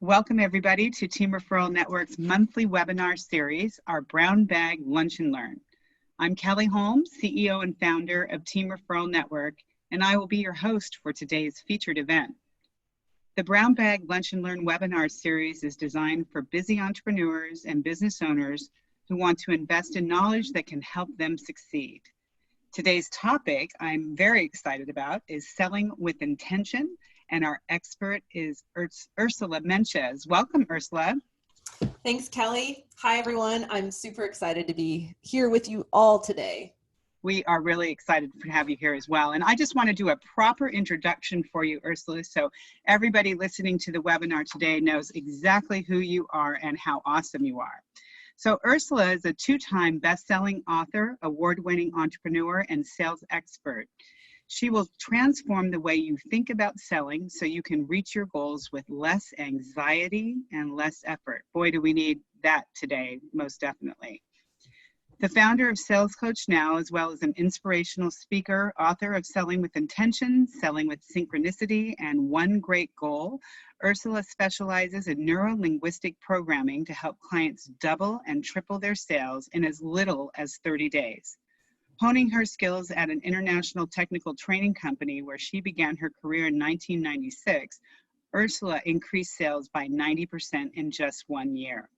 Welcome everybody to Team Referral Network's monthly webinar series, our Brown Bag Lunch and Learn. I'm Kelly Holmes, CEO and founder of Team Referral Network, and I will be your host for today's featured event. The Brown Bag Lunch and Learn webinar series is designed for busy entrepreneurs and business owners who want to invest in knowledge that can help them succeed. Today's topic I'm very excited about is selling with intention, and our expert is Ursula Menches. Welcome, Ursula. Thanks, Kelly. Hi, everyone. I'm super excited to be here with you all today. We are really excited to have you here as well. And I just want to do a proper introduction for you, Ursula, so everybody listening to the webinar today knows exactly who you are and how awesome you are. So Ursula is a two-time best-selling author, award-winning entrepreneur, and sales expert. She will transform the way you think about selling so you can reach your goals with less anxiety and less effort. Boy, do we need that today, most definitely. The founder of Sales Coach Now, as well as an inspirational speaker, author of Selling with Intention, Selling with Synchronicity, and One Great Goal, Ursula specializes in neuro-linguistic programming to help clients double and triple their sales in as little as 30 days. Honing her skills at an international technical training company where she began her career in 1996, Ursula increased sales by 90% in just 1 year.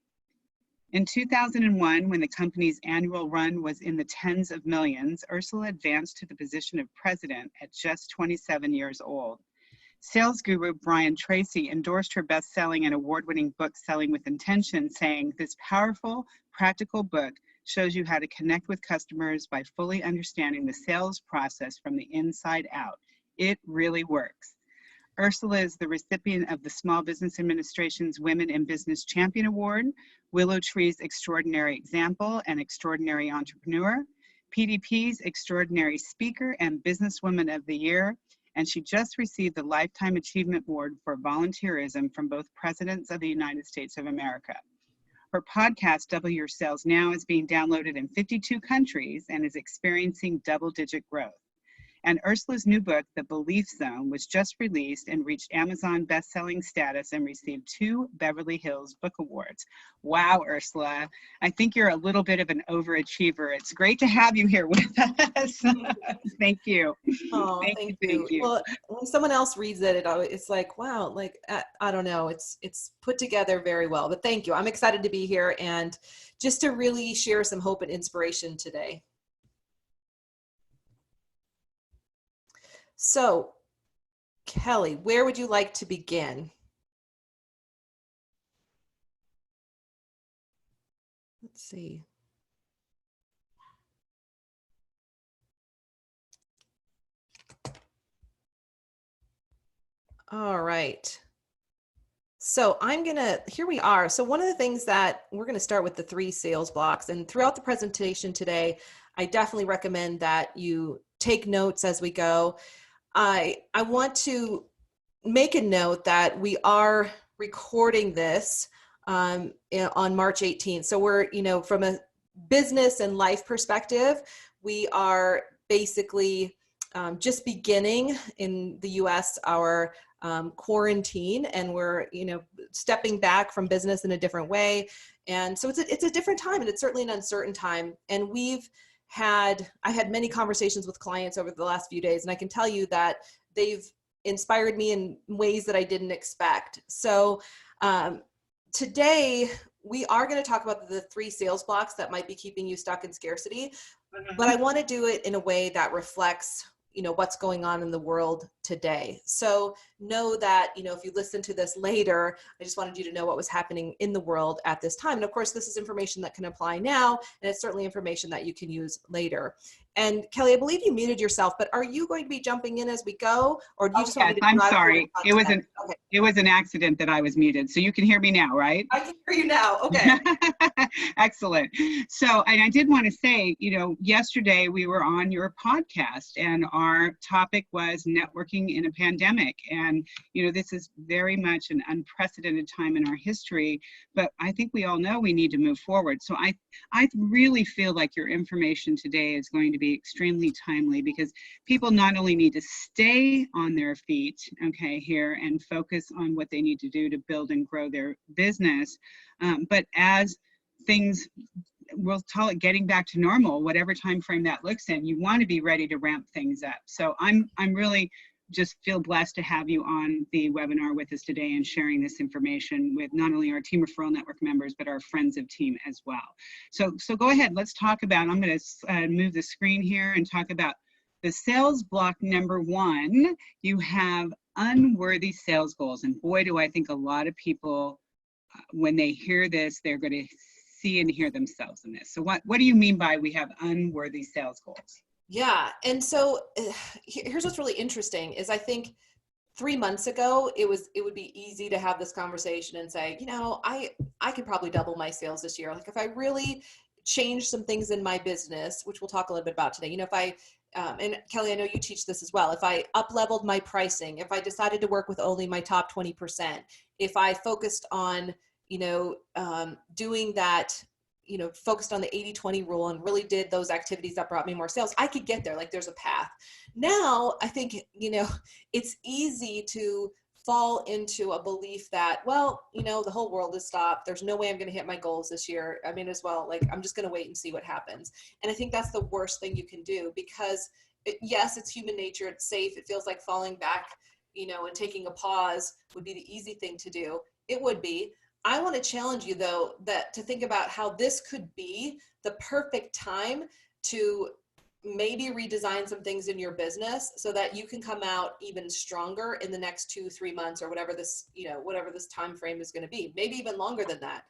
In 2001, when the company's annual run was in the tens of millions, Ursula advanced to the position of president at just 27 years old. Sales guru Brian Tracy endorsed her best-selling and award-winning book, Selling with Intention, saying, "This powerful, practical book shows you how to connect with customers by fully understanding the sales process from the inside out. It really works." Ursula is the recipient of the Small Business Administration's Women in Business Champion Award, Willow Tree's Extraordinary Example and Extraordinary Entrepreneur, PDP's Extraordinary Speaker and Businesswoman of the Year, and she just received the Lifetime Achievement Award for volunteerism from both Presidents of the United States of America. Her podcast, Double Your Sales Now, is being downloaded in 52 countries and is experiencing double-digit growth. And Ursula's new book, The Belief Zone, was just released and reached Amazon best-selling status and received 2 Beverly Hills Book Awards. Wow, Ursula, I think you're a little bit of an overachiever. It's great to have you here with us. Thank you. Oh, thank you. Well, when someone else reads it, it's like, wow, like, I don't know, it's put together very well, but thank you. I'm excited to be here and just to really share some hope and inspiration today. So, Kelly, where would you like to begin? Let's see. All right. So here we are. So one of the things that we're going to start with the 3 sales blocks, and throughout the presentation today, I definitely recommend that you take notes as we go. I want to make a note that we are recording this on March 18th. So we're, from a business and life perspective, we are basically just beginning in the US our quarantine, and we're, stepping back from business in a different way. And so it's a different time, and it's certainly an uncertain time. And I had many conversations with clients over the last few days, and I can tell you that they've inspired me in ways that I didn't expect. So today we are going to talk about the 3 sales blocks that might be keeping you stuck in scarcity, but I want to do it in a way that reflects what's going on in the world today. So know that, if you listen to this later, I just wanted you to know what was happening in the world at this time. And of course, this is information that can apply now, and it's certainly information that you can use later. And Kelly, I believe you muted yourself, but are you going to be jumping in as we go, or do you just want me to? I'm sorry. It was an accident that I was muted. So you can hear me now, right? I can hear you now. Okay. Excellent. So, and I did want to say, yesterday we were on your podcast, and our topic was networking in a pandemic. And, you know, this is very much an unprecedented time in our history, but I think we all know we need to move forward. So I really feel like your information today is going to be extremely timely, because people not only need to stay on their feet, okay, here and focus on what they need to do to build and grow their business, but as things, we'll call it getting back to normal, whatever time frame that looks in, you want to be ready to ramp things up. So I'm really just feel blessed to have you on the webinar with us today and sharing this information with not only our Team Referral Network members, but our friends of Team as well. So go ahead, let's talk about, I'm going to move the screen here and talk about the sales block number 1. You have unworthy sales goals. And boy, do I think a lot of people, when they hear this, they're going to see and hear themselves in this. So what do you mean by we have unworthy sales goals? Yeah. And so here's what's really interesting is I think 3 months ago, it would be easy to have this conversation and say, you know, I could probably double my sales this year. Like if I really change some things in my business, which we'll talk a little bit about today, you know, if I, and Kelly, I know you teach this as well. If I up-leveled my pricing, if I decided to work with only my top 20%, if I focused on, you know, doing that, you know, focused on the 80-20 rule and really did those activities that brought me more sales, I could get there. Like there's a path. Now, I think, you know, it's easy to fall into a belief that, well, you know, the whole world has stopped. There's no way I'm going to hit my goals this year. I mean, as well, like, I'm just going to wait and see what happens. And I think that's the worst thing you can do, because yes, it's human nature. It's safe. It feels like falling back, you know, and taking a pause would be the easy thing to do. It would be. I want to challenge you though, that to think about how this could be the perfect time to maybe redesign some things in your business so that you can come out even stronger in the next 2-3 months, or whatever this, you know, whatever this time frame is going to be, maybe even longer than that.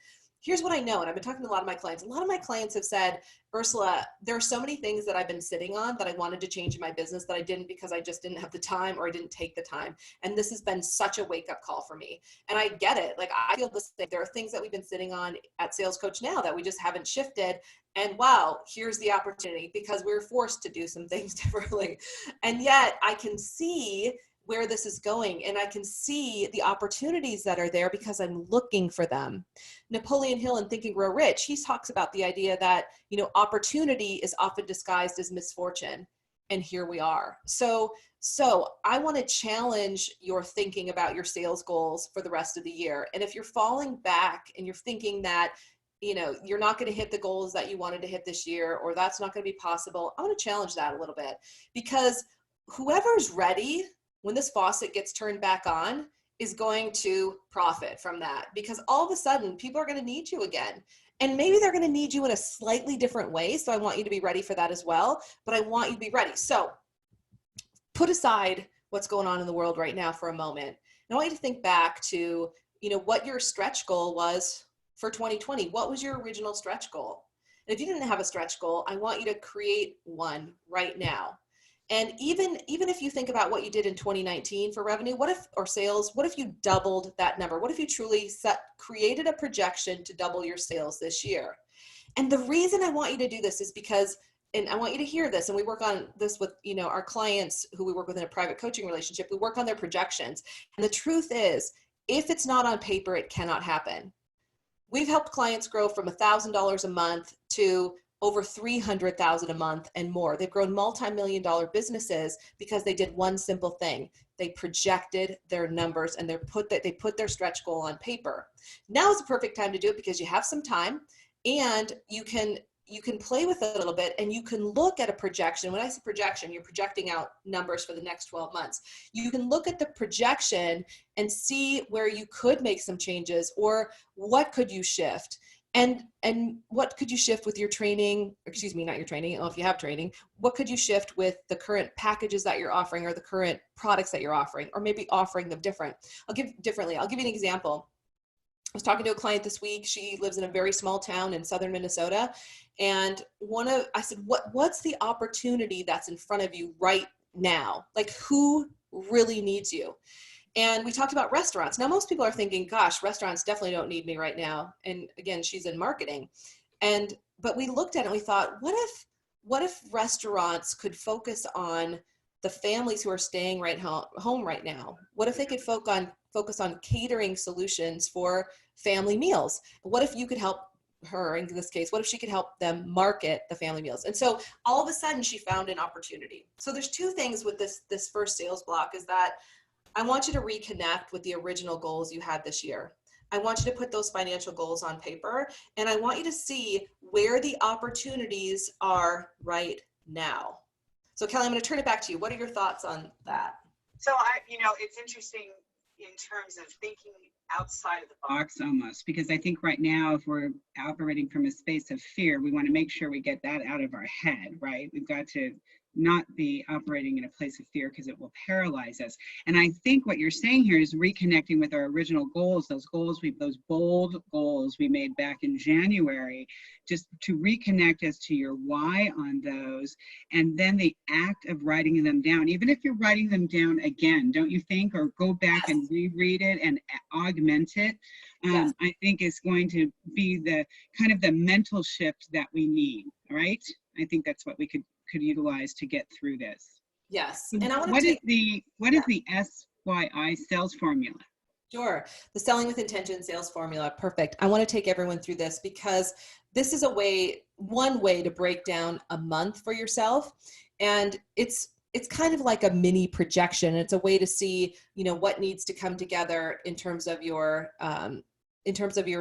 Here's what I know, and I've been talking to a lot of my clients. A lot of my clients have said, Ursula, there are so many things that I've been sitting on that I wanted to change in my business that I didn't, because I just didn't have the time, or I didn't take the time. And this has been such a wake-up call for me. And I get it. Like, I feel the same. There are things that we've been sitting on at Sales Coach Now that we just haven't shifted. And wow, here's the opportunity, because we're forced to do some things differently. And yet I can see where this is going, and I can see the opportunities that are there because I'm looking for them. Napoleon Hill in Think and Grow Rich, he talks about the idea that, you know, opportunity is often disguised as misfortune. And here we are. So I want to challenge your thinking about your sales goals for the rest of the year. And if you're falling back and you're thinking that, you know, you're not going to hit the goals that you wanted to hit this year, or that's not going to be possible, I want to challenge that a little bit, because whoever's ready when this faucet gets turned back on is going to profit from that, because all of a sudden people are going to need you again. And maybe they're going to need you in a slightly different way. So I want you to be ready for that as well, but I want you to be ready. So put aside what's going on in the world right now for a moment. And I want you to think back to, you know, what your stretch goal was for 2020. What was your original stretch goal? And if you didn't have a stretch goal, I want you to create one right now. And even if you think about what you did in 2019 for revenue, or sales, what if you doubled that number? What if you truly created a projection to double your sales this year? And the reason I want you to do this is because, and I want you to hear this, and we work on this with, you know, our clients who we work with in a private coaching relationship, we work on their projections. And the truth is, if it's not on paper, it cannot happen. We've helped clients grow from $1,000 a month to over $300,000 a month and more. They've grown multi-million-dollar businesses because they did one simple thing. They projected their numbers, and they put their stretch goal on paper. Now is the perfect time to do it, because you have some time, and you can play with it a little bit, and you can look at a projection. When I say projection, you're projecting out numbers for the next 12 months. You can look at the projection and see where you could make some changes, or what could you shift. And what could you shift with your training, excuse me, not your training, if you have training, what could you shift with the current packages that you're offering, or the current products that you're offering, or maybe offering them different? I'll give you an example. I was talking to a client this week. She lives in a very small town in southern Minnesota. And I said, what's the opportunity that's in front of you right now? Like, who really needs you? And we talked about restaurants. Now, most people are thinking, gosh, restaurants definitely don't need me right now. And again, she's in marketing. But we looked at it and we thought, what if restaurants could focus on the families who are staying home right now? What if they could focus on catering solutions for family meals? What if you could help her, in this case, what if she could help them market the family meals? And so all of a sudden she found an opportunity. So there's two things with this first sales block, is that I want you to reconnect with the original goals you had this year. I want you to put those financial goals on paper, and I want you to see where the opportunities are right now. So Kelly, I'm going to turn it back to you. What are your thoughts on that? So it's interesting in terms of thinking outside of the box almost, because I think right now, if we're operating from a space of fear, we want to make sure we get that out of our head, right? We've got to not be operating in a place of fear, because it will paralyze us. And I think what you're saying here is reconnecting with our original goals, those bold goals we made back in January, just to reconnect as to your why on those, and then the act of writing them down, even if you're writing them down again, don't you think, or go back and reread it and augment it, I think is going to be the kind of the mental shift that we need, right? I think that's what we could utilize to get through this. Yes. And I want to what is the SYI sales formula? Sure. The Selling with Intention sales formula. Perfect. I want to take everyone through this, because this is one way to break down a month for yourself. And it's kind of like a mini projection. It's a way to see, what needs to come together in terms of your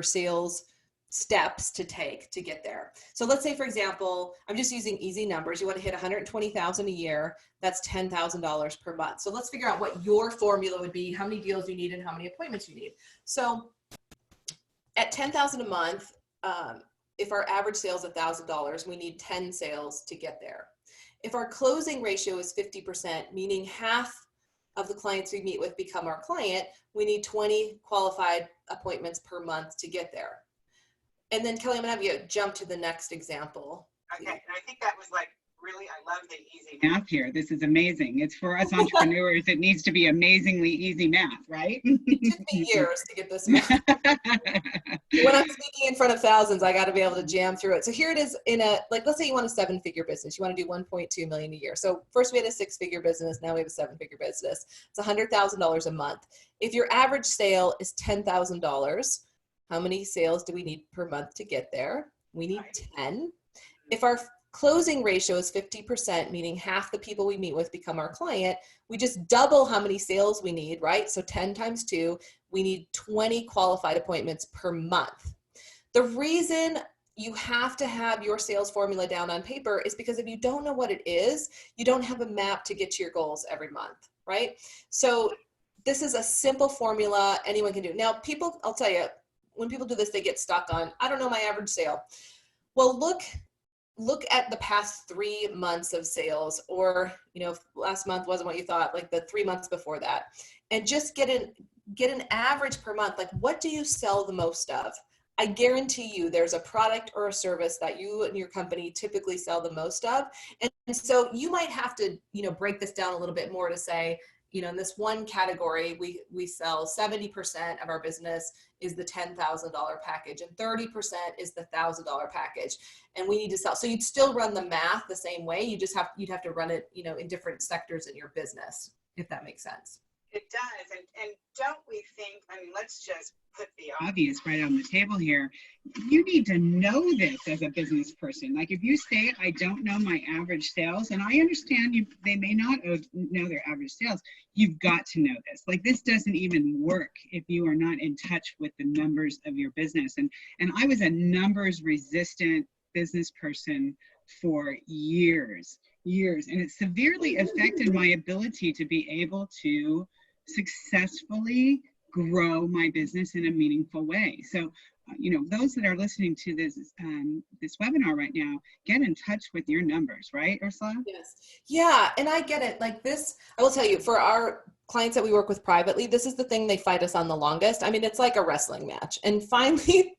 sales steps to take to get there. So let's say, for example, I'm just using easy numbers. You want to hit 120,000 a year. That's $10,000 per month. So let's figure out what your formula would be, how many deals you need and how many appointments you need. So at 10,000 a month, if our average sales is $1,000, we need 10 sales to get there. If our closing ratio is 50%, meaning half of the clients we meet with become our client, we need 20 qualified appointments per month to get there. And then Kelly, I'm gonna have you jump to the next example. Okay, and I think that was really, I love the easy math here. This is amazing. It's for us entrepreneurs, it needs to be amazingly easy math, right? It took me years to get this math. When I'm speaking in front of thousands, I gotta be able to jam through it. So here it is let's say you want a 7-figure business. You wanna do 1.2 million a year. So first we had a 6-figure business, now we have a 7-figure business. It's $100,000 a month. If your average sale is $10,000, how many sales do we need per month to get there? We need 10. If our closing ratio is 50%, meaning half the people we meet with become our client, we just double how many sales we need, right? So 10 times 2, we need 20 qualified appointments per month. The reason you have to have your sales formula down on paper is because if you don't know what it is, you don't have a map to get to your goals every month, right? So this is a simple formula anyone can do. Now, I'll tell you, when people do this, they get stuck on, I don't know my average sale. Well, look at the past 3 months of sales, or, if last month wasn't what you thought, like the 3 months before that, and just get an average per month. Like, what do you sell the most of? I guarantee you there's a product or a service that you and your company typically sell the most of. And so you might have to, break this down a little bit more to say, in this one category, we sell 70% of our business is the $10,000 package, and 30% is the $1,000 package. And we need to sell. So you'd still run the math the same way. You'd have to run it, in different sectors in your business, if that makes sense. It does. And don't we think, let's just put the obvious right on the table here. You need to know this as a business person. Like, if you say, I don't know my average sales, and I understand they may not know their average sales, you've got to know this. Like, this doesn't even work if you are not in touch with the numbers of your business. And I was a numbers resistant business person for years, and it severely affected my ability to be able to successfully grow my business in a meaningful way. So, those that are listening to this webinar right now, get in touch with your numbers, right, Ursula? Yes. Yeah, and I get it. Like this, I will tell you, for our clients that we work with privately, this is the thing they fight us on the longest. It's like a wrestling match. And finally,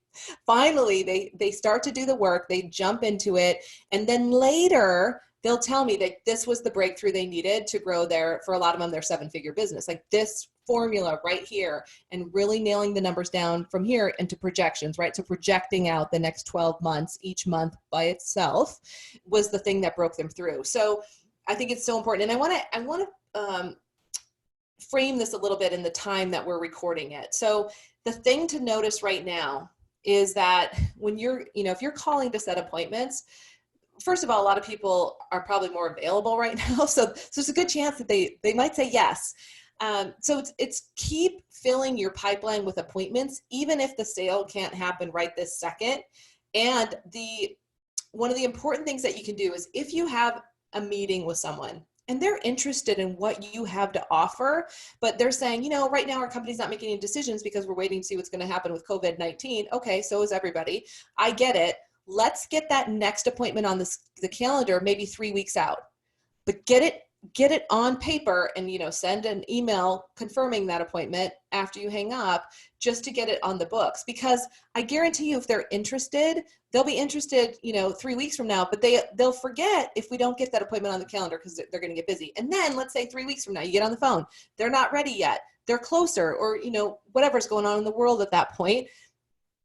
they start to do the work, they jump into it, and then later they'll tell me that this was the breakthrough they needed to grow for a lot of them, their 7-figure business. Like this formula right here, and really nailing the numbers down from here into projections, right? So projecting out the next 12 months, each month by itself, was the thing that broke them through. So I think it's so important. And I want to frame this a little bit in the time that we're recording it. So the thing to notice right now is that when you're, if you're calling to set appointments, first of all, a lot of people are probably more available right now. So there's a good chance that they might say yes. So it's keep filling your pipeline with appointments, even if the sale can't happen right this second. And one of the important things that you can do is if you have a meeting with someone and they're interested in what you have to offer, but they're saying, right now our company's not making any decisions because we're waiting to see what's going to happen with COVID-19. Okay, so is everybody. I get it. Let's get that next appointment on the calendar, maybe 3 weeks out, but get it on paper and, send an email confirming that appointment after you hang up, just to get it on the books. Because I guarantee you, if they're interested, they'll be interested, 3 weeks from now, but they'll forget if we don't get that appointment on the calendar because they're going to get busy. And then let's say 3 weeks from now, you get on the phone, they're not ready yet. They're closer, or, whatever's going on in the world at that point.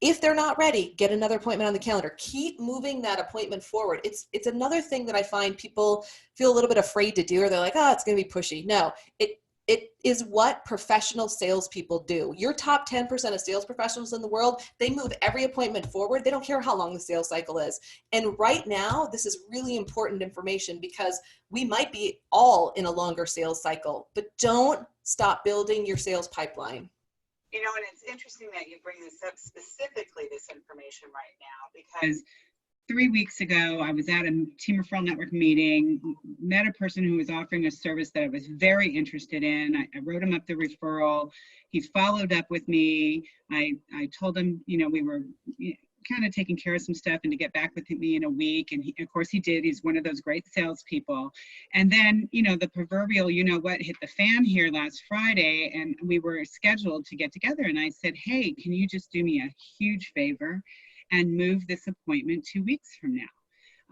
If they're not ready, get another appointment on the calendar. Keep moving that appointment forward. It's another thing that I find people feel a little bit afraid to do, or they're like, oh, it's going to be pushy. No, it is what professional salespeople do. Your top 10% of sales professionals in the world, they move every appointment forward. They don't care how long the sales cycle is. And right now, this is really important information because we might be all in a longer sales cycle, but don't stop building your sales pipeline. And it's interesting that you bring this up, specifically this information right now, because 3 weeks ago, I was at a Team Referral Network meeting, met a person who was offering a service that I was very interested in. I wrote him up the referral. He followed up with me. I told him, we were kind of taking care of some stuff and to get back with me in a week. And of course he did. He's one of those great salespeople. And then, the proverbial, hit the fan here last Friday, and we were scheduled to get together. And I said, hey, can you just do me a huge favor and move this appointment 2 weeks from now?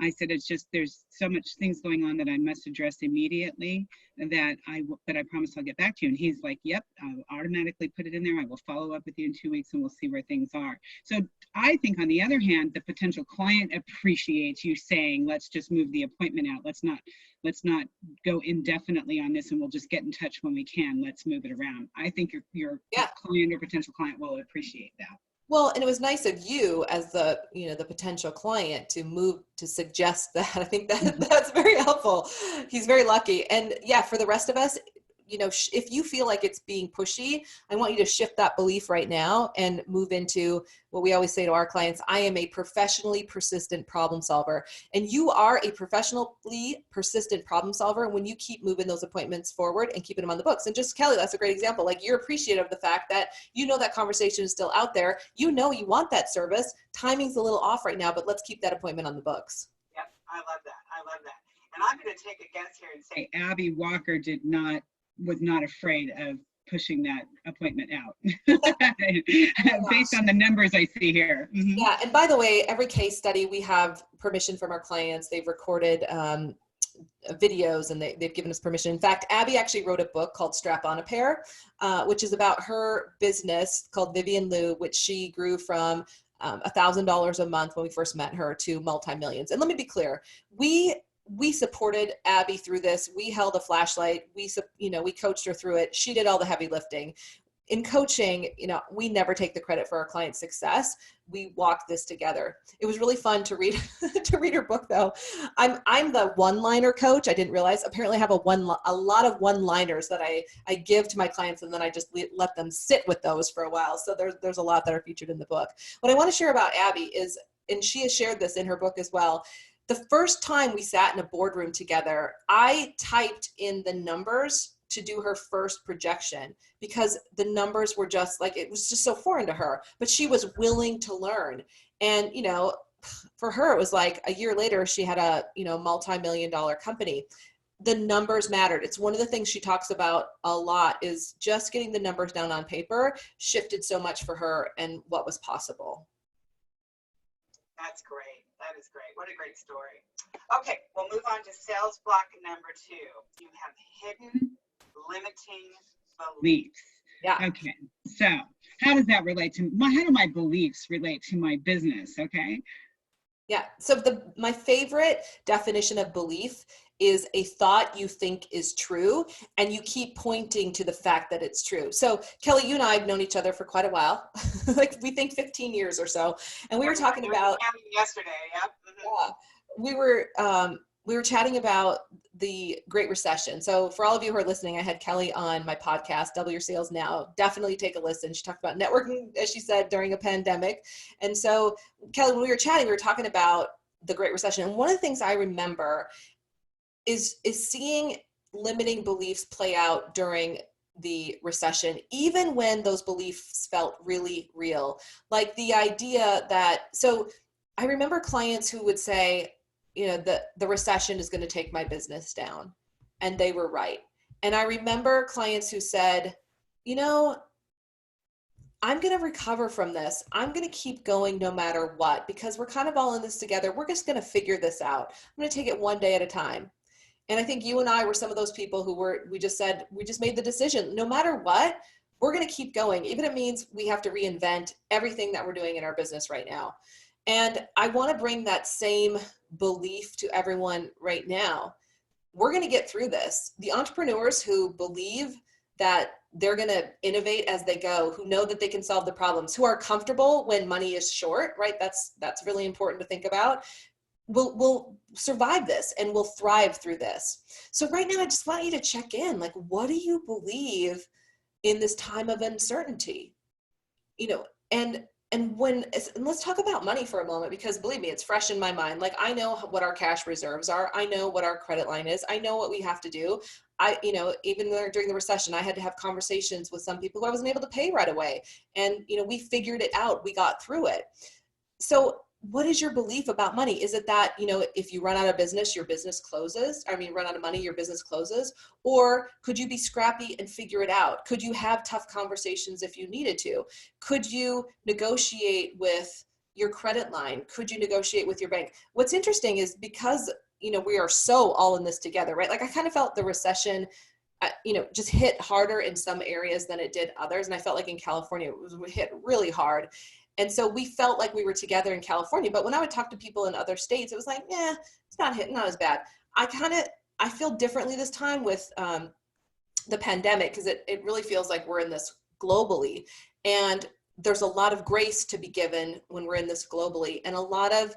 I said, there's so much things going on that I must address immediately that I promise I'll get back to you. And he's like, yep, I'll automatically put it in there. I will follow up with you in 2 weeks and we'll see where things are. So I think, on the other hand, the potential client appreciates you saying, let's just move the appointment out. Let's not go indefinitely on this, and we'll just get in touch when we can. Let's move it around. I think your client or potential client will appreciate that. Well, and it was nice of you as the potential client to suggest that. I think that's very helpful. He's very lucky. And yeah, for the rest of us, if you feel like it's being pushy, I want you to shift that belief right now and move into what we always say to our clients: I am a professionally persistent problem solver. And you are a professionally persistent problem solver when you keep moving those appointments forward and keeping them on the books. And just, Kelly, that's a great example. Like, you're appreciative of the fact that that conversation is still out there. You want that service. Timing's a little off right now, but let's keep that appointment on the books. Yep, I love that. And I'm going to take a guess here and say Abby Walker was not afraid of pushing that appointment out based on the numbers I see here. Mm-hmm. Yeah. And by the way, every case study, we have permission from our clients. They've recorded videos and they've given us permission. In fact, Abby actually wrote a book called Strap On a Pair, which is about her business called Vivian Liu, which she grew from $1,000 a month when we first met her to multi-millions. And let me be clear, we supported Abby through this. We held a flashlight. We coached her through it. She did all the heavy lifting. In coaching, we never take the credit for our client's success. We walk this together. It was really fun to read her book, though. I'm the one-liner coach. I didn't realize. Apparently, I have a lot of one-liners that I give to my clients, and then I just let them sit with those for a while. So there's a lot that are featured in the book. What I want to share about Abby is, and she has shared this in her book as well, the first time we sat in a boardroom together, I typed in the numbers to do her first projection because the numbers were just like, it was just so foreign to her, but she was willing to learn. And, for her, it was like a year later, she had a, multi-million-dollar company. The numbers mattered. It's one of the things she talks about a lot, is just getting the numbers down on paper shifted so much for her and what was possible. That's great. That is great. What a great story. Okay, we'll move on to sales block number 2. You have hidden limiting beliefs. Yeah. Okay, so how does that relate to how do my beliefs relate to my business? Okay. Yeah. So my favorite definition of belief is a thought you think is true, and you keep pointing to the fact that it's true. So Kelly, you and I have known each other for quite a while, like we think 15 years or so. And we were talking about yesterday. Yep. We were chatting about the Great Recession. So for all of you who are listening, I had Kelly on my podcast, Double Your Sales Now. Definitely take a listen. She talked about networking, as she said, during a pandemic. And so Kelly, when we were chatting, we were talking about the Great Recession. And one of the things I remember is seeing limiting beliefs play out during the recession, even when those beliefs felt really real. Like the idea that, so I remember clients who would say, you know, the recession is going to take my business down. And they were right. And I remember clients who said, you know, I'm going to recover from this. I'm going to keep going no matter what, because we're kind of all in this together. We're just going to figure this out. I'm going to take it one day at a time. And I think you and I were some of those people who we just made the decision, no matter what, we're going to keep going, even if it means we have to reinvent everything that we're doing in our business right now. And I want to bring that same belief to everyone right now. We're going to get through this. The entrepreneurs who believe that they're going to innovate as they go, who know that they can solve the problems, who are comfortable when money is short, right? That's really important to think about. Will survive this and will thrive through this. So right now, I just want you to check in. Like, what do you believe in this time of uncertainty? You know, and let's talk about money for a moment, because believe me, it's fresh in my mind. Like, I know what our cash reserves are. I know what our credit line is. I know what we have to do. Even during the recession, I had to have conversations with some people who I wasn't able to pay right away. And, we figured it out. We got through it. So what is your belief about money? Is it that, if you run out of business, your business closes? Run out of money, your business closes? Or could you be scrappy and figure it out? Could you have tough conversations if you needed to? Could you negotiate with your credit line? Could you negotiate with your bank? What's interesting is because, we are so all in this together, right? Like, I kind of felt the recession, just hit harder in some areas than it did others. And I felt like in California, it was hit really hard. And so we felt like we were together in California, but when I would talk to people in other states, it was like, it's not as bad. I feel differently this time with the pandemic, because it really feels like we're in this globally, and there's a lot of grace to be given when we're in this globally, and a lot of,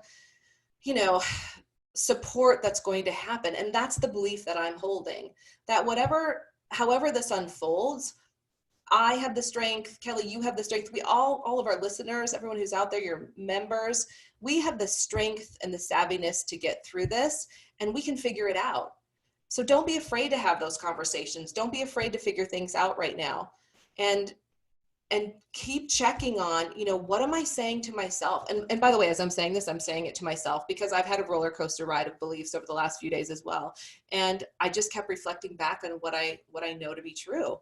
support that's going to happen. And that's the belief that I'm holding, that however this unfolds, I have the strength, Kelly, you have the strength. We all of our listeners, everyone who's out there, your members, we have the strength and the savviness to get through this, and we can figure it out. So don't be afraid to have those conversations. Don't be afraid to figure things out right now. And keep checking on, what am I saying to myself? And by the way, as I'm saying this, I'm saying it to myself, because I've had a roller coaster ride of beliefs over the last few days as well. And I just kept reflecting back on what I know to be true.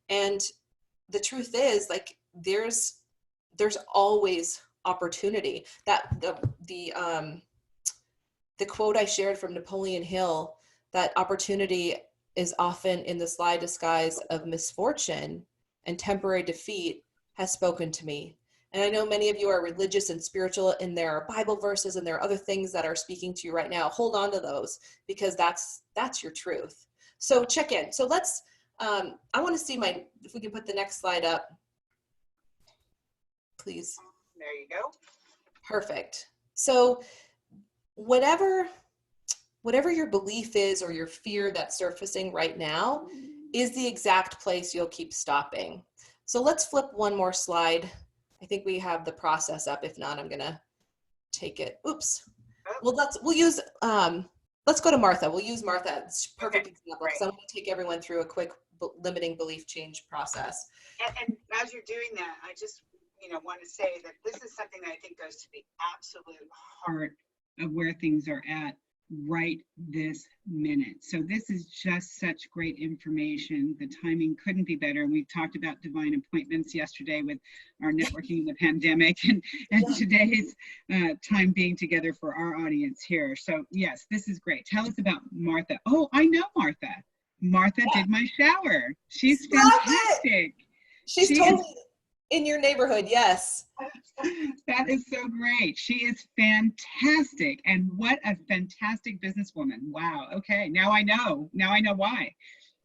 And the truth is, like, there's always opportunity. That the quote I shared from Napoleon Hill, that opportunity is often in the sly disguise of misfortune and temporary defeat, has spoken to me. And I know many of you are religious and spiritual, and there are Bible verses and there are other things that are speaking to you right now. Hold on to those, because that's your truth. So check in. So let's, I want to see if we can put the next slide up, please. There you go. Perfect. So whatever your belief is, or your fear that's surfacing right now, is the exact place you'll keep stopping. So let's flip one more slide. I think we have the process up. If not, I'm gonna take it. Oops. Well, let's go to Martha. We'll use Martha. It's a perfect example. So I'm gonna take everyone through a quick limiting belief change process. And as you're doing that, I just want to say that this is something that I think goes to the absolute heart of where things are at right this minute. So this is just such great information. The timing couldn't be better. We talked about divine appointments yesterday with our networking in the pandemic, and today's time being together for our audience here. So yes, this is great. Tell us about Martha. Oh, I know Martha. Martha did my shower. She's fantastic. She's totally In your neighborhood, yes. That is so great. She is fantastic. And what a fantastic businesswoman. Wow. Okay. Now I know. Now I know why.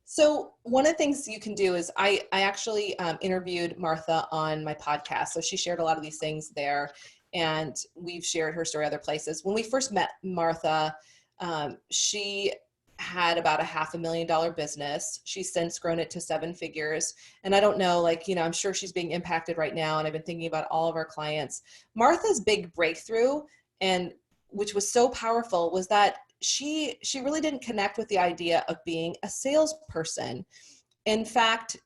So one of the things you can do is I actually interviewed Martha on my podcast. So she shared a lot of these things there, and we've shared her story other places. When we first met Martha, she had about a $500,000 business. She's since grown it to 7 figures. And I don't know, like, I'm sure she's being impacted right now. And I've been thinking about all of our clients. Martha's big breakthrough, and which was so powerful, was that she really didn't connect with the idea of being a salesperson. In fact,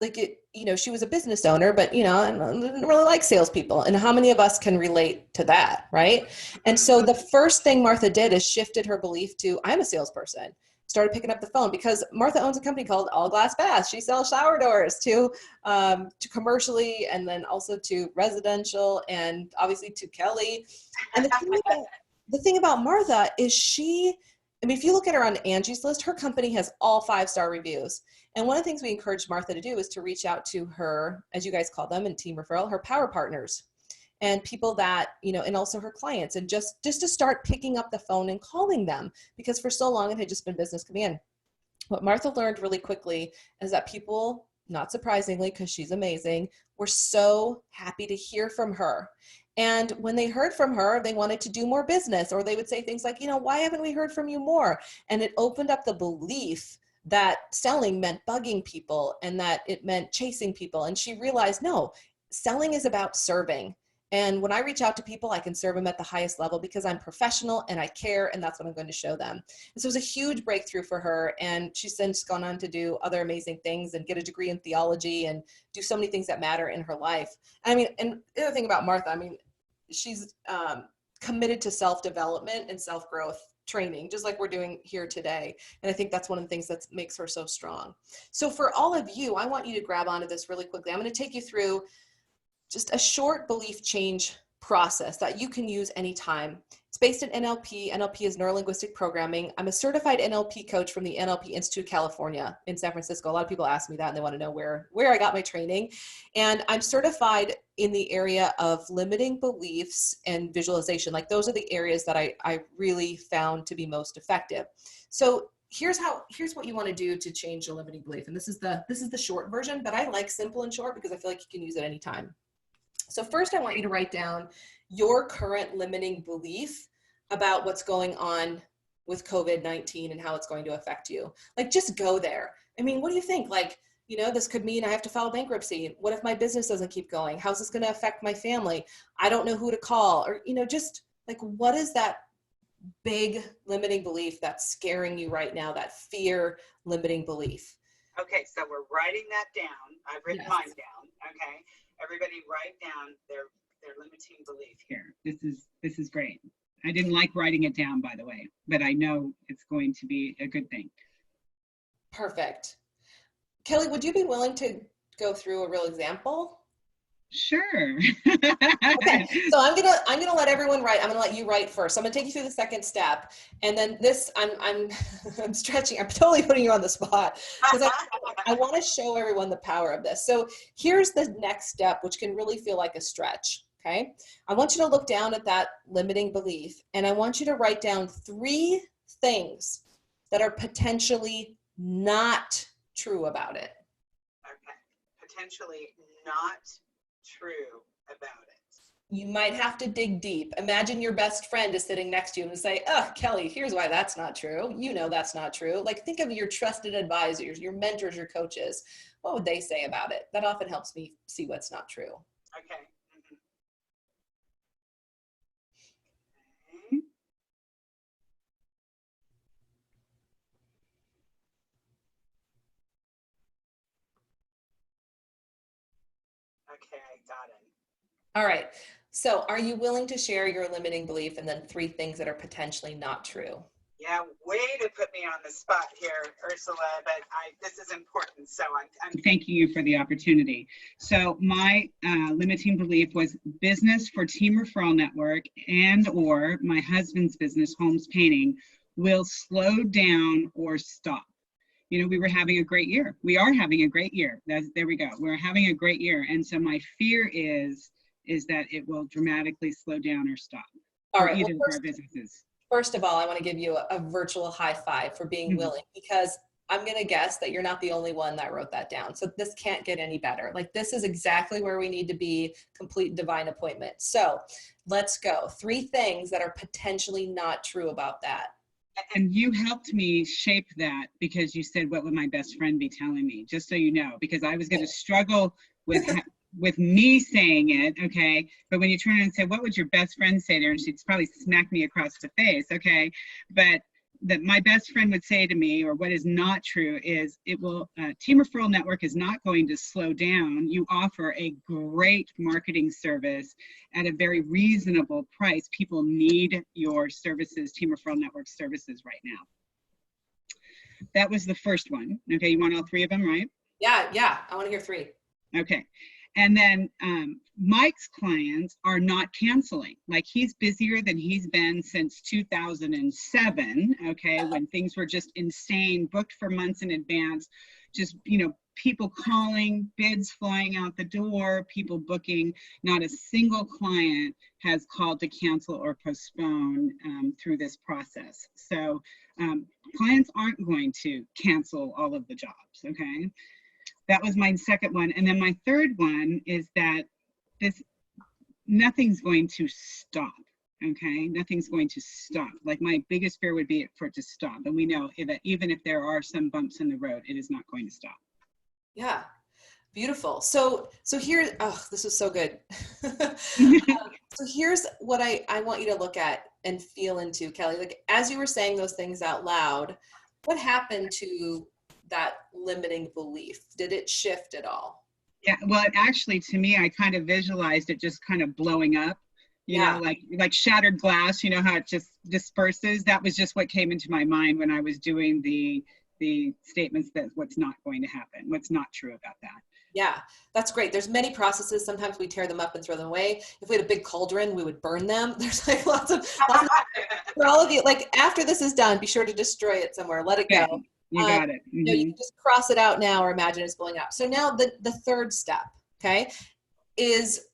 she was a business owner, but didn't really like salespeople. And how many of us can relate to that, right? And so the first thing Martha did is shifted her belief to, I'm a salesperson. Started picking up the phone, because Martha owns a company called All Glass Baths. She sells shower doors to commercially, and then also to residential, and obviously to Kelly. And the thing about Martha is if you look at her on Angie's List, her company has all 5-star reviews. And one of the things we encouraged Martha to do is to reach out to her, as you guys call them in team referral, her power partners, and people that, and also her clients, and just to start picking up the phone and calling them, because for so long it had just been business coming in. What Martha learned really quickly is that people, not surprisingly, because she's amazing, were so happy to hear from her. And when they heard from her, they wanted to do more business, or they would say things like, why haven't we heard from you more? And it opened up the belief that selling meant bugging people, and that it meant chasing people. And she realized, no, selling is about serving. And when I reach out to people, I can serve them at the highest level because I'm professional and I care, and that's what I'm going to show them. And so it was a huge breakthrough for her. And she's since gone on to do other amazing things and get a degree in theology and do so many things that matter in her life. And the other thing about Martha, she's committed to self-development and self-growth training, just like we're doing here today. And I think that's one of the things that makes her so strong. So for all of you, I want you to grab onto this really quickly. I'm going to take you through just a short belief change process that you can use anytime. It's based in NLP. NLP is neuro-linguistic programming. I'm a certified NLP coach from the NLP Institute of California in San Francisco. A lot of people ask me that, and they want to know where I got my training. And I'm certified in the area of limiting beliefs and visualization. Like, those are the areas that I really found to be most effective. So here's what you want to do to change your limiting belief. And this is the short version, but I like simple and short because I feel like you can use it anytime. So first, I want you to write down your current limiting belief about what's going on with COVID-19 and how it's going to affect you. Like, just go there. What do you think? Like, this could mean I have to file bankruptcy. What if my business doesn't keep going? How's this going to affect my family? I don't know who to call. Or, just like, what is that big limiting belief that's scaring you right now, that fear limiting belief? Okay, so we're writing that down. I've written mine down. Okay. Everybody write down their limiting belief here. This is great. I didn't like writing it down, by the way, but I know it's going to be a good thing. Perfect. Kelly, would you be willing to go through a real example? Sure. Okay, so I'm gonna let everyone write. I'm gonna let you write first. So I'm gonna take you through the second step, and then this I'm stretching. I'm totally putting you on the spot because I want to show everyone the power of this. So here's the next step, which can really feel like a stretch. Okay, I want you to look down at that limiting belief, and I want you to write down 3 things that are potentially not true about it. Okay, potentially not true about it. You might have to dig deep. Imagine your best friend is sitting next to you and say, oh, Kelly, here's why that's not true. That's not true. Like, think of your trusted advisors, your mentors, your coaches. What would they say about it? That often helps me see what's not true. Okay. Okay, I got it. All right. So are you willing to share your limiting belief and then 3 things that are potentially not true? Yeah, way to put me on the spot here, Ursula, but this is important, so I'm thanking you for the opportunity. So my limiting belief was business for Team Referral Network and/or my husband's business, Holmes Painting, will slow down or stop. you know, we were having a great year. We are having a great year. There we go. We're having a great year. And so my fear is that it will dramatically slow down or stop All for right. either Well, of our businesses. first of all, I want to give you a virtual high five for being willing, because I'm going to guess that you're not the only one that wrote that down. So this can't get any better. Like, this is exactly where we need to be, complete divine appointment. So let's go. 3 things that are potentially not true about that. And you helped me shape that, because you said, what would my best friend be telling me? Just so you know, because I was going to struggle with with me saying it, okay? But when you turn and say, what would your best friend say there? And she'd probably smack me across the face, okay? But that my best friend would say to me, or what is not true, is it will, Team Referral Network is not going to slow down. You offer a great marketing service at a very reasonable price. People need your services, Team Referral Network services right now. That was the first one. Okay, you want all 3 of them, right? Yeah, I want to hear 3. Okay. And then Mike's clients are not canceling. Like, he's busier than he's been since 2007, okay, when things were just insane, booked for months in advance, just, you know, people calling, bids flying out the door, people booking. Not a single client has called to cancel or postpone through this process. So clients aren't going to cancel all of the jobs, okay? That was my second one. And then my third one is that nothing's going to stop, okay? Nothing's going to stop. Like, my biggest fear would be for it to stop. And we know that even if there are some bumps in the road, it is not going to stop. Yeah, beautiful. So here, oh, this is so good. So here's what I want you to look at and feel into, Kelly. Like, as you were saying those things out loud, what happened to that limiting belief? Did it shift at all? Yeah, well, actually, to me, I kind of visualized it just kind of blowing up, you know, like shattered glass, you know, how it just disperses. That was just what came into my mind when I was doing the statements that what's not going to happen, what's not true about that. Yeah, that's great. There's many processes. Sometimes we tear them up and throw them away. If we had a big cauldron, we would burn them. There's like lots of for all of you, like, after this is done, be sure to destroy it somewhere. Let it go. You got it. You know, you can just cross it out now or imagine it's blowing up. So now the third step, okay, is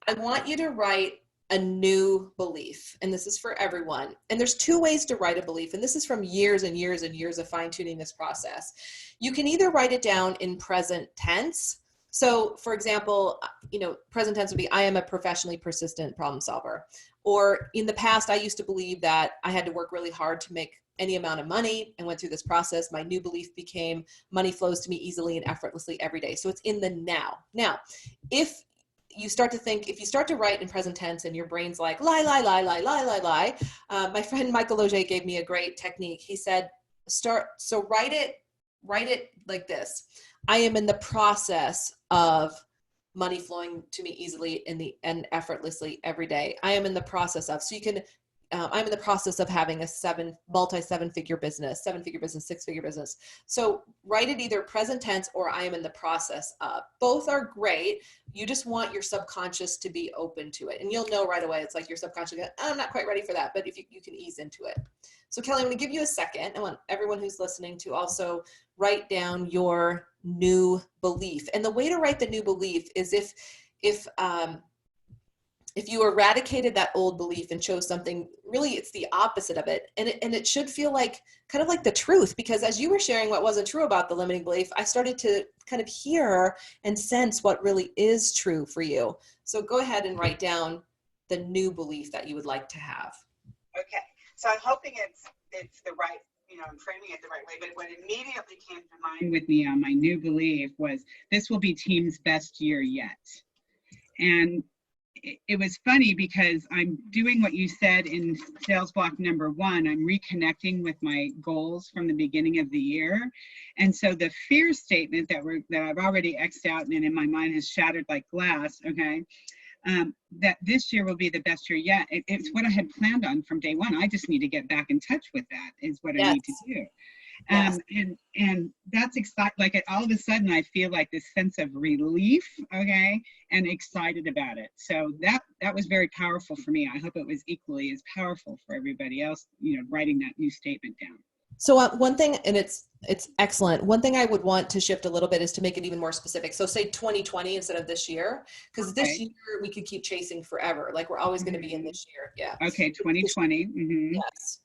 I want you to write a new belief. And this is for everyone. And there's 2 ways to write a belief. And this is from years and years and years of fine-tuning this process. You can either write it down in present tense. So, for example, you know, present tense would be, I am a professionally persistent problem solver. Or, in the past, I used to believe that I had to work really hard to make any amount of money, and went through this process. My new belief became, money flows to me easily and effortlessly every day. So it's in the now. Now, if you start to write in present tense and your brain's like, lie. My friend Michael Loge gave me a great technique. He said, write it like this. I am in the process of money flowing to me easily and effortlessly every day. I am in the process of, so you can, I'm in the process of having a multi-7-figure business, 6-figure business. So write it either present tense or I am in the process of. Both are great. You just want your subconscious to be open to it. And you'll know right away. It's like your subconscious, I'm not quite ready for that, but if you can ease into it. So Kelly, I'm going to give you a second. I want everyone who's listening to also write down your new belief. And the way to write the new belief is if you eradicated that old belief and chose something, really it's the opposite of it. And it should feel like kind of like the truth, because as you were sharing what wasn't true about the limiting belief, I started to kind of hear and sense what really is true for you. So go ahead and write down the new belief that you would like to have. Okay. So I'm hoping it's the right, you know, I'm framing it the right way, but what immediately came to mind with me on my new belief was, this will be Team's best year yet. And it was funny because I'm doing what you said in sales block number 1. I'm reconnecting with my goals from the beginning of the year. And so the fear statement that I've already X'd out and in my mind has shattered like glass, okay, that this year will be the best year yet. It's what I had planned on from day one. I just need to get back in touch with that is what I need to do. Yes. And that's exciting. Like, all of a sudden I feel like this sense of relief, okay, and excited about it. So that was very powerful for me. I hope it was equally as powerful for everybody else, you know, writing that new statement down. So one thing, and it's excellent. One thing I would want to shift a little bit is to make it even more specific. So say 2020 instead of this year, because this Okay. year we could keep chasing forever. Like we're always going to be in this year. Yeah. Okay, 2020. Yes.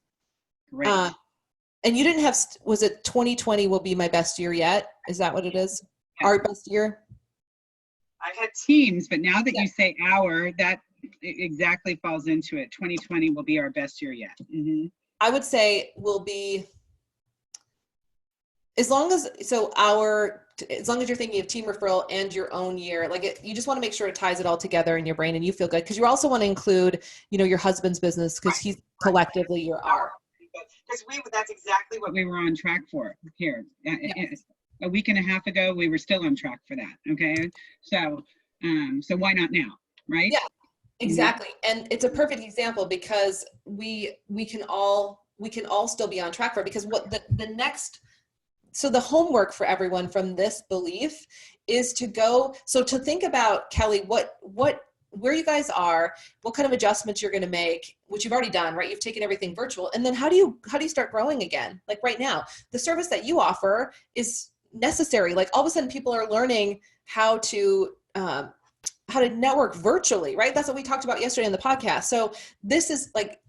Great. And you didn't have, was it 2020 will be my best year yet? Is that what it is? Yeah. Our best year? I had teams, but now that Yeah. you say our, that exactly falls into it. 2020 will be our best year yet. I would say will be, as long as you're thinking of team referral and your own year, you just want to make sure it ties it all together in your brain and you feel good, because you also want to include, your husband's business, because he's collectively your R. Because that's exactly what we were on track for here. A week and a half ago, we were still on track for that. Okay. So why not now? Right. Yeah, exactly. And it's a perfect example because we can all still be on track for it, because what the next, so the homework for everyone from this belief is to think about, Kelly, where you guys are, what kind of adjustments you're going to make, which you've already done, right? You've taken everything virtual. And then how do you start growing again? Like right now, the service that you offer is necessary. Like all of a sudden people are learning how to network virtually, right? That's what we talked about yesterday on the podcast. So this is like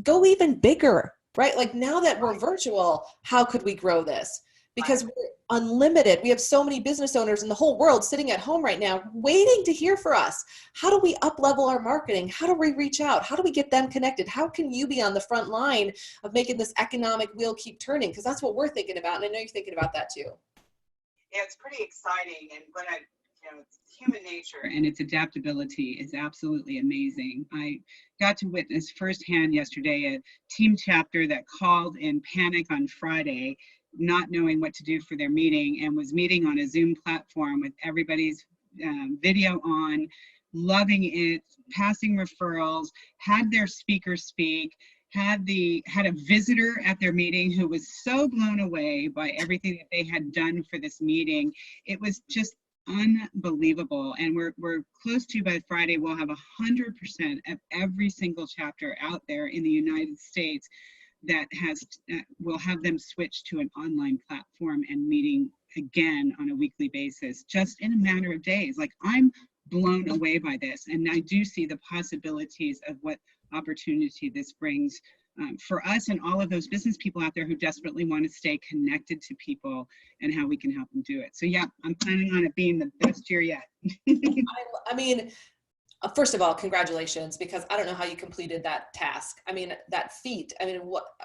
go even bigger, right? Like now that we're virtual, how could we grow this? Because we're unlimited. We have so many business owners in the whole world sitting at home right now waiting to hear for us. How do we up level our marketing? How do we reach out? How do we get them connected? How can you be on the front line of making this economic wheel keep turning? Because that's what we're thinking about. And I know you're thinking about that too. Yeah, it's pretty exciting. And it's human nature and its adaptability is absolutely amazing. I got to witness firsthand yesterday a team chapter that called in panic on Friday, not knowing what to do for their meeting, and was meeting on a Zoom platform with everybody's video on, loving it, passing referrals, had their speaker speak, had a visitor at their meeting who was so blown away by everything that they had done for this meeting. It was just unbelievable. And we're close to, by Friday, we'll have 100% of every single chapter out there in the United States that will have them switch to an online platform and meeting again on a weekly basis, just in a matter of days. Like, I'm blown away by this, and I do see the possibilities of what opportunity this brings for us and all of those business people out there who desperately want to stay connected to people, and how we can help them do it. So yeah, I'm planning on it being the best year yet. I mean, first of all, congratulations, because I don't know how you completed that task. I mean, that feat. I mean,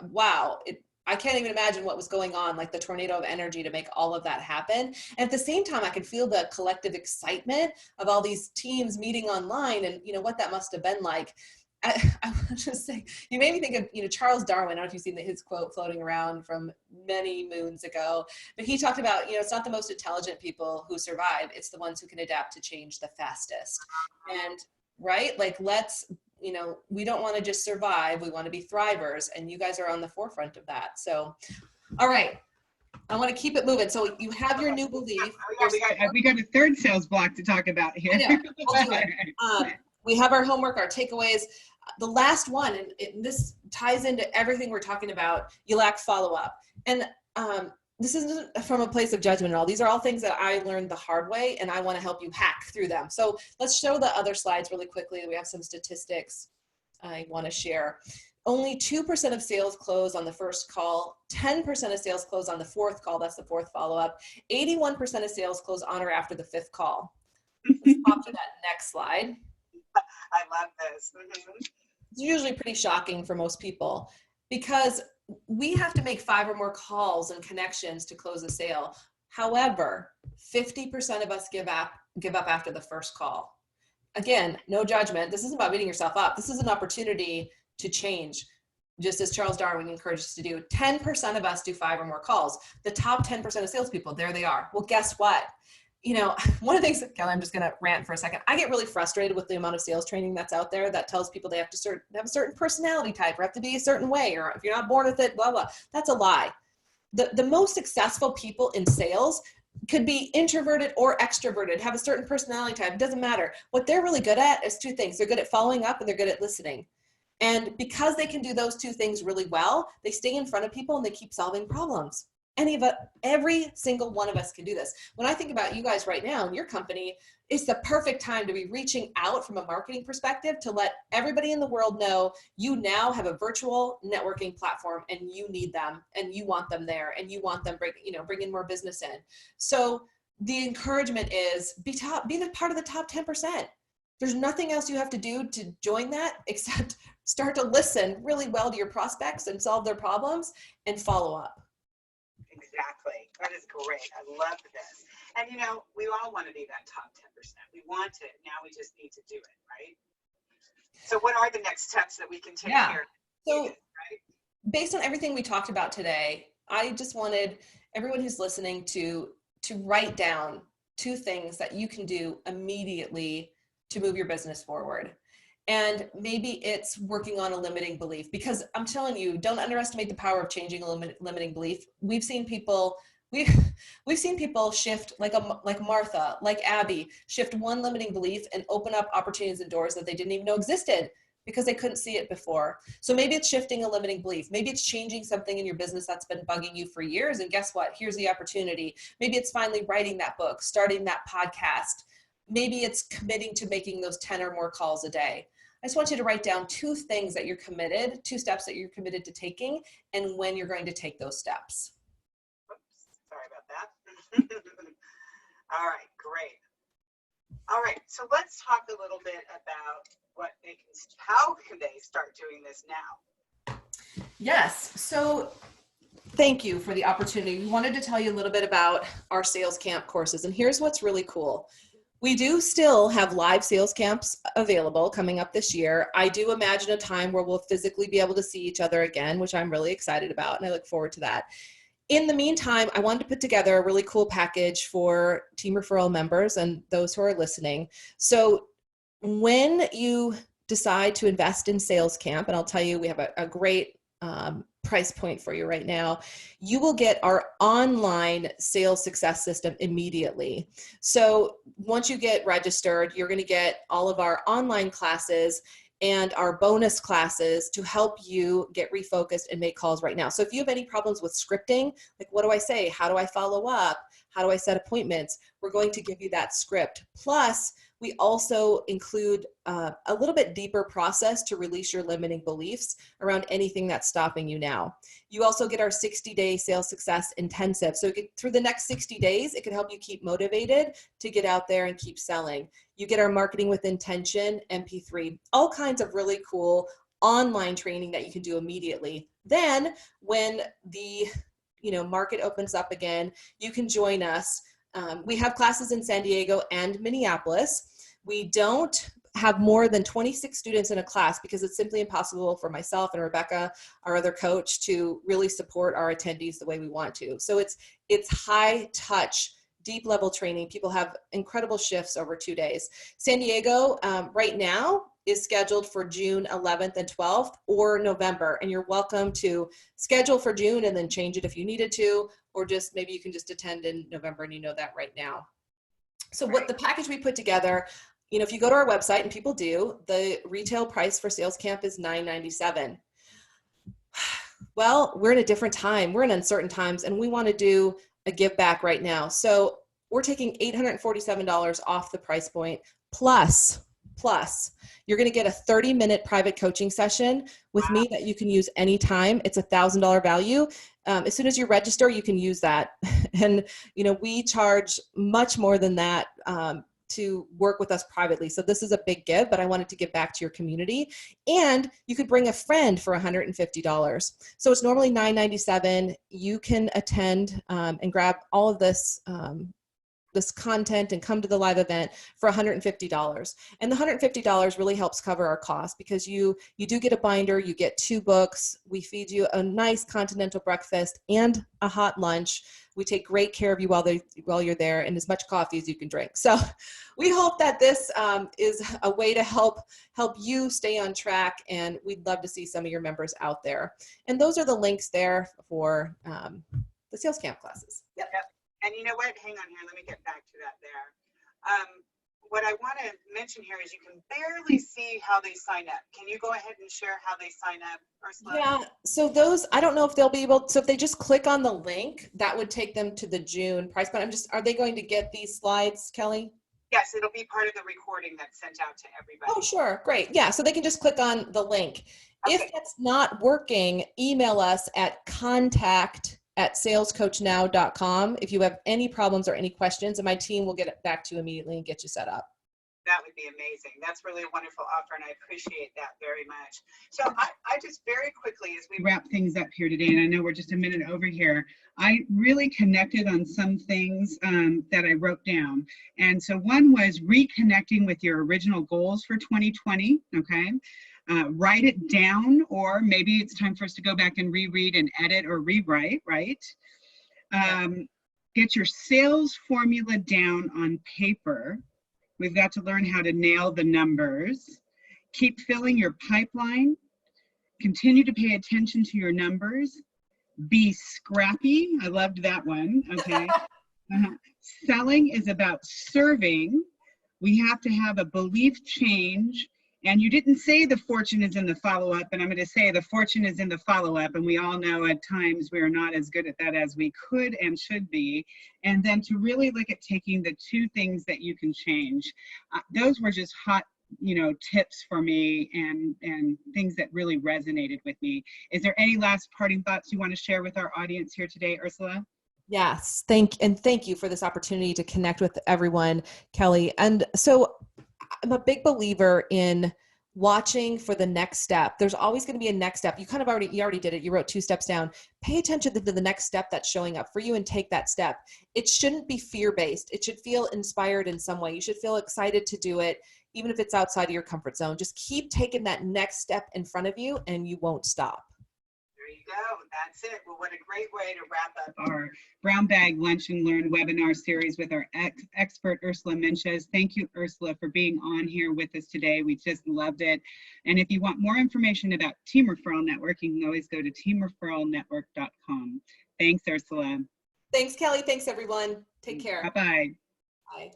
wow. I can't even imagine what was going on, like the tornado of energy to make all of that happen. And at the same time, I could feel the collective excitement of all these teams meeting online, and what that must have been like. I was just saying, you made me think of, Charles Darwin. I don't know if you've seen his quote floating around from many moons ago, but he talked about, it's not the most intelligent people who survive. It's the ones who can adapt to change the fastest. And right, like we don't want to just survive. We want to be thrivers, and you guys are on the forefront of that. So, all right. I want to keep it moving. So you have your new belief. We got a third sales block to talk about here. I know. We'll do it. We have our homework, our takeaways. The last one, and this ties into everything we're talking about, you lack follow-up. And this isn't from a place of judgment at all. These are all things that I learned the hard way, and I want to help you hack through them. So let's show the other slides really quickly. We have some statistics I want to share. Only 2% of sales close on the first call, 10% of sales close on the fourth call. That's the fourth follow-up. 81% of sales close on or after the fifth call. Let's pop to that next slide. I love this. It's usually pretty shocking for most people, because we have to make 5 or more calls and connections to close a sale. However, 50% of us give up after the first call. Again, no judgment. This isn't about beating yourself up. This is an opportunity to change. Just as Charles Darwin encouraged us to do, 10% of us do 5 or more calls. The top 10% of salespeople, there they are. Well, guess what? One of the things, Kelly, I'm just going to rant for a second. I get really frustrated with the amount of sales training that's out there that tells people they have to have a certain personality type, or have to be a certain way, or if you're not born with it, blah, blah. That's a lie. The most successful people in sales could be introverted or extroverted, have a certain personality type. It doesn't matter. What they're really good at is 2 things. They're good at following up, and they're good at listening. And because they can do those two things really well, they stay in front of people and they keep solving problems. Every single one of us can do this. When I think about you guys right now in your company, it's the perfect time to be reaching out from a marketing perspective to let everybody in the world know you now have a virtual networking platform and you need them and you want them there and you want them bringing more business in. So the encouragement is be the part of the top 10%. There's nothing else you have to do to join that except start to listen really well to your prospects and solve their problems and follow up. Exactly. That is great. I love this. And we all want to be that top 10%. We want it. Now we just need to do it, right? So what are the next steps that we can take here? So right? Based on everything we talked about today, I just wanted everyone who's listening to write down 2 things that you can do immediately to move your business forward. And maybe it's working on a limiting belief, because I'm telling you, don't underestimate the power of changing a limiting belief. We've seen people shift like Martha, like Abby, shift one limiting belief and open up opportunities and doors that they didn't even know existed because they couldn't see it before. So maybe it's shifting a limiting belief. Maybe it's changing something in your business that's been bugging you for years. And guess what? Here's the opportunity. Maybe it's finally writing that book, starting that podcast. Maybe it's committing to making those 10 or more calls a day. I just want you to write down 2 things that you're committed, 2 steps that you're committed to taking, and when you're going to take those steps. Oops, sorry about that. All right, great. All right, so let's talk a little bit about how can they start doing this now? Yes, so thank you for the opportunity. We wanted to tell you a little bit about our sales camp courses, and here's what's really cool. We do still have live sales camps available coming up this year. I do imagine a time where we'll physically be able to see each other again, which I'm really excited about, and I look forward to that. In the meantime, I wanted to put together a really cool package for team referral members and those who are listening. So when you decide to invest in sales camp, and I'll tell you, we have a great price point for you right now, you will get our online sales success system immediately. So once you get registered, you're going to get all of our online classes and our bonus classes to help you get refocused and make calls right now. So if you have any problems with scripting, like what do I say? How do I follow up? How do I set appointments? We're going to give you that script. Plus, we also include a little bit deeper process to release your limiting beliefs around anything that's stopping you now. You also get our 60-day sales success intensive. So through the next 60 days, it can help you keep motivated to get out there and keep selling. You get our marketing with intention, MP3, all kinds of really cool online training that you can do immediately. Then when the market opens up again, you can join us. We have classes in San Diego and Minneapolis. We don't have more than 26 students in a class because it's simply impossible for myself and Rebecca, our other coach, to really support our attendees the way we want to. So it's high touch, deep level training. People have incredible shifts over 2 days. San Diego right now is scheduled for June 11th and 12th or November. And you're welcome to schedule for June and then change it if you needed to, or just maybe you can just attend in November and you know that right now. So what the package we put together, if you go to our website, and people do, the retail price for sales camp is $997. Well, we're in a different time. We're in uncertain times, and we want to do a give back right now. So we're taking $847 off the price point, plus you're going to get a 30-minute private coaching session with me that you can use anytime. It's $1,000 value. As soon as you register, you can use that. And, we charge much more than that to work with us privately. So this is a big give, but I wanted to give back to your community. And you could bring a friend for $150. So it's normally $997. You can attend and grab all of this this content and come to the live event for $150. And the $150 really helps cover our costs because you do get a binder, you get 2 books, we feed you a nice continental breakfast and a hot lunch. We take great care of you while you're there, and as much coffee as you can drink. So we hope that this is a way to help you stay on track, and we'd love to see some of your members out there. And those are the links there for the sales camp classes. Yep. And you know what? Hang on here. Let me get back to that there. what I want to mention here is you can barely see how they sign up. Can you go ahead and share how they sign up, Ursula? Yeah, so those, I don't know if they'll be able, so if they just click on the link, that would take them to the June price, but are they going to get these slides, Kelly? Yes, it'll be part of the recording that's sent out to everybody. Oh, sure, great. Yeah, so they can just click on the link. Okay. If that's not working, email us at contact@salescoachnow.com if you have any problems or any questions, and my team will get back to you immediately and get you set up. That would be amazing. That's really a wonderful offer, and I appreciate that very much. So I just very quickly, as we wrap things up here today, and I know we're just a minute over here, I really connected on some things that I wrote down. And so one was reconnecting with your original goals for 2020, okay? Write it down, or maybe it's time for us to go back and reread and edit or rewrite, right? Get your sales formula down on paper. We've got to learn how to nail the numbers. Keep filling your pipeline. Continue to pay attention to your numbers. Be scrappy. I loved that one. Okay. Selling is about serving. We have to have a belief change. And you didn't say the fortune is in the follow-up, and I'm going to say the fortune is in the follow-up, and we all know at times we are not as good at that as we could and should be. And then to really look at taking the 2 things that you can change. Those were just hot, tips for me and things that really resonated with me. Is there any last parting thoughts you want to share with our audience here today, Ursula? Yes, thank you for this opportunity to connect with everyone, Kelly. And so I'm a big believer in watching for the next step. There's always going to be a next step. You already did it. You wrote 2 steps down. Pay attention to the next step that's showing up for you and take that step. It shouldn't be fear-based. It should feel inspired in some way. You should feel excited to do it, even if it's outside of your comfort zone. Just keep taking that next step in front of you and you won't stop. There you go. That's it. Well, what a great way to wrap up our Brown Bag Lunch and Learn webinar series with our expert Ursula Menches. Thank you, Ursula, for being on here with us today. We just loved it. And if you want more information about Team Referral Network, you can always go to teamreferralnetwork.com. Thanks, Ursula. Thanks, Kelly. Thanks, everyone. Take care. Bye-bye. Bye.